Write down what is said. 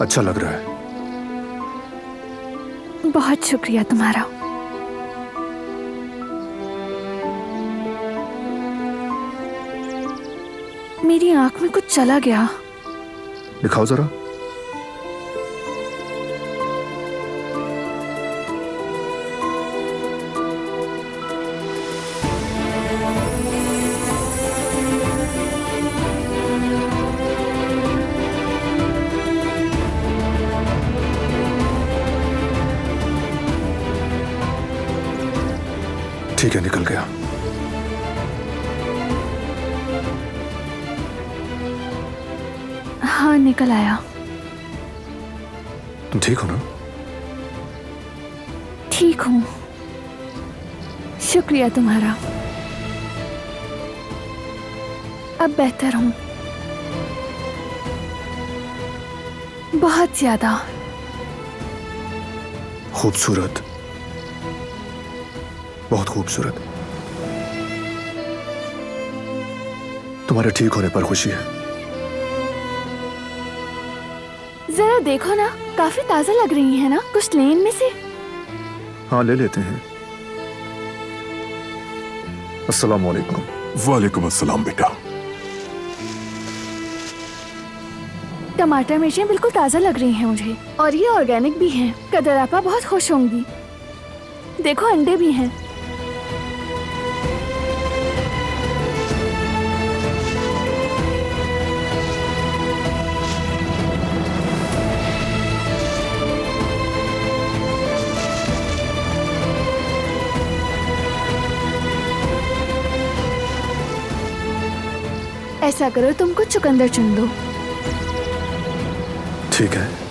अच्छा लग रहा है। बहुत शुक्रिया तुम्हारा। मेरी आंख में कुछ चला गया। दिखाओ जरा। ठीक है, निकल गया। हाँ, निकल आया। तुम ठीक हो ना? ठीक हूँ, शुक्रिया तुम्हारा। अब बेहतर हूँ, बहुत ज्यादा। खूबसूरत, बहुत खूबसूरत। तुम्हारे ठीक होने पर खुशी है। जरा देखो ना, काफी ताजा लग रही है ना, कुछ लें इनमें से। हाँ, ले लेते हैं। अस्सलाम वालेकुम। वालेकुम अस्सलाम बेटा। टमाटर मिर्चें बिल्कुल ताजा लग रही हैं मुझे, और ये ऑर्गेनिक भी हैं। कदर आपा बहुत खुश होंगी। देखो, अंडे भी हैं। ऐसा करो, तुम कुछ चुकंदर चुन दो। ठीक है।